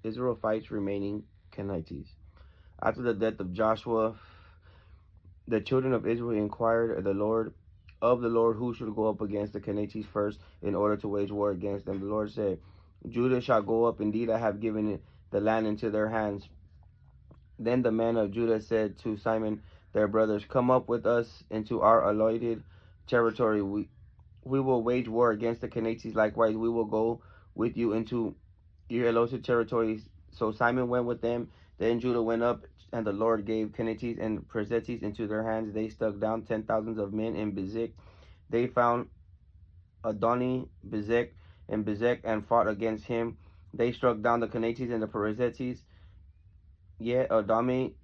Israel fights remaining canaanites. After the death of Joshua, the children of Israel inquired of the Lord who should go up against the Canaanites first in order to wage war against them. The Lord said, Judah shall go up. Indeed, I have given the land into their hands. Then the men of Judah said to Simon, their brothers, come up with us into our allotted territory. We will wage war against the Canaanites. Likewise, we will go with you into your allotted territories. So Simon went with them. Then Judah went up, and the Lord gave Canaanites and Perizzites into their hands. They struck down 10,000 of men in Bezek. They found Adoni Bezek and Bezek and fought against him. They struck down the Canaanites and the Perizzites. Yet Adoni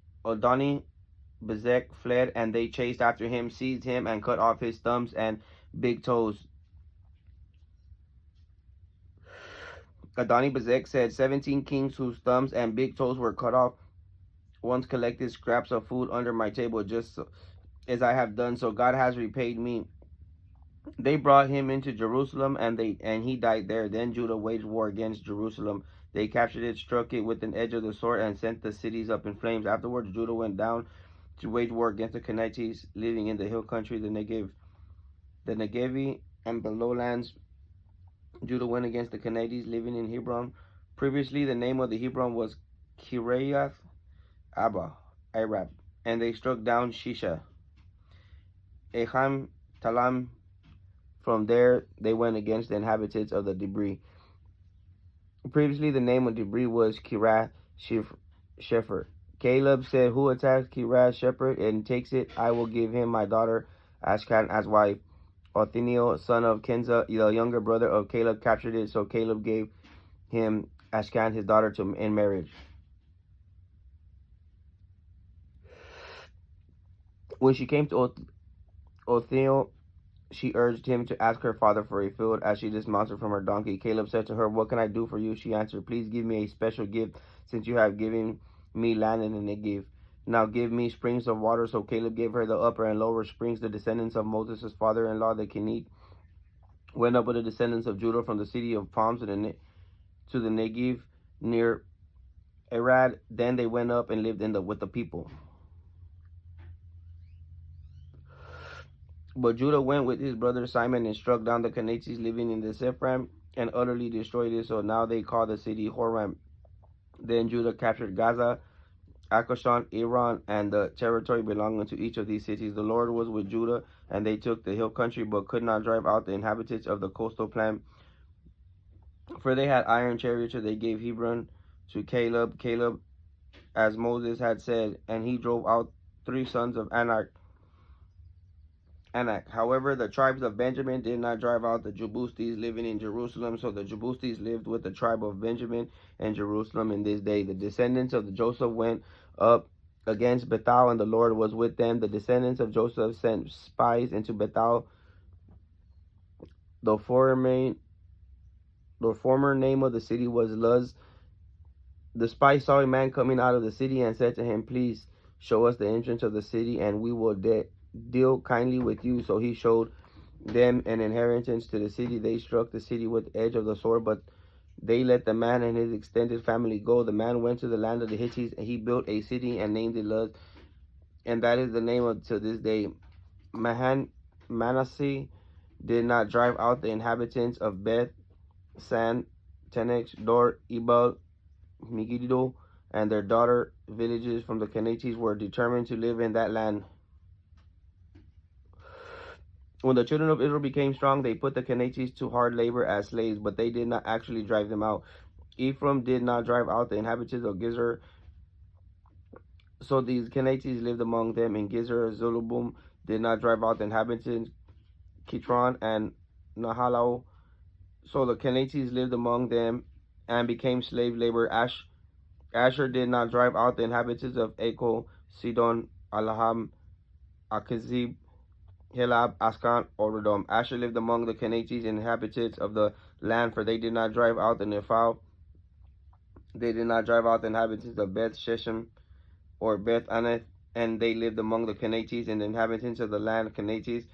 Bezek fled, and they chased after him, seized him, and cut off his thumbs and big toes. Adoni Bezek said, 17 kings whose thumbs and big toes were cut off once collected scraps of food under my table, just as I have done, so God has repaid me. They brought him into Jerusalem, and he died there. Then Judah waged war against Jerusalem. They captured it, struck it with an edge of the sword, and sent the cities up in flames. Afterwards, Judah went down to wage war against the Canaanites living in the hill country, the Negevi, and the lowlands. Judah went against the Canaanites living in Hebron. Previously, the name of the Hebron was Kiriath Arab, and they struck down Shisha, Echam, Talam. From there, they went against the inhabitants of the Debris. Previously, the name of Debris was Kirath Shepherd. Caleb said, who attacks Kirath Shepherd and takes it, I will give him my daughter Ashkan as wife. Othniel, son of Kenza, the younger brother of Caleb, captured it, so Caleb gave him Ashkan, his daughter, in marriage. When she came to Othniel, she urged him to ask her father for a field as she dismounted from her donkey. Caleb said to her, what can I do for you? She answered, please give me a special gift, since you have given me land in the Negev. Now give me springs of water. So Caleb gave her the upper and lower springs. The descendants of Moses' father-in-law, the Kenite, went up with the descendants of Judah from the city of palms to the Negev near Arad. Then they went up and lived with the people. But Judah went with his brother Simon and struck down the Canaanites living in the Sephram and utterly destroyed it. So now they call the city Horam. Then Judah captured Gaza, Akashon, Iran, and the territory belonging to each of these cities. The Lord was with Judah, and they took the hill country, but could not drive out the inhabitants of the coastal plain. For they had iron chariots, so they gave Hebron to Caleb, as Moses had said, and he drove out 3 sons of Anak. However, the tribes of Benjamin did not drive out the Jebusites living in Jerusalem, so the Jebusites lived with the tribe of Benjamin and Jerusalem in this day. The descendants of Joseph went up against Bethel, and the Lord was with them. The descendants of Joseph sent spies into Bethel. The former name of the city was Luz. The spies saw a man coming out of the city and said to him, please show us the entrance of the city, and we will deal kindly with you. So he showed them an inheritance to the city. They struck the city with the edge of the sword, but they let the man and his extended family go. The man went to the land of the Hittites, and he built a city and named it Luz, and that is the name of to this day. Manasseh did not drive out the inhabitants of Beth San, Tenex, Dor, Ebal, Megiddo, and their daughter villages from the Canaanites were determined to live in that land. When the children of Israel became strong, they put the Canaanites to hard labor as slaves, but they did not actually drive them out. Ephraim did not drive out the inhabitants of Gezer, so these Canaanites lived among them in Gezer. Zebulun did not drive out the inhabitants, Kitron and Nahalal, so the Canaanites lived among them and became slave labor. Asher did not drive out the inhabitants of Echo, Sidon, Alaham, Akazib, Helab, Askan, or Edom. Asher lived among the Canaanites and inhabitants of the land, for they did not drive out the Nephal. They did not drive out the inhabitants of Beth Sheshem or Beth Anath, and they lived among the Canaanites and the inhabitants of the land. Canaanites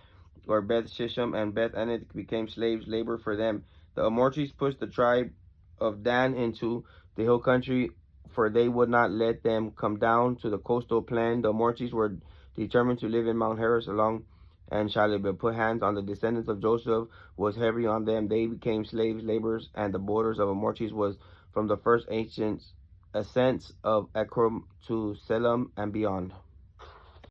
or Beth Sheshem and Beth Anath became slaves labor for them. The Amorites pushed the tribe of Dan into the hill country, for they would not let them come down to the coastal plain. The Amorites were determined to live in Mount Heres along and Shalib. Put hands on the descendants of Joseph was heavy on them. They became slaves, laborers, and the borders of Amorites was from the first ancient ascents of Ekron to Selam and beyond.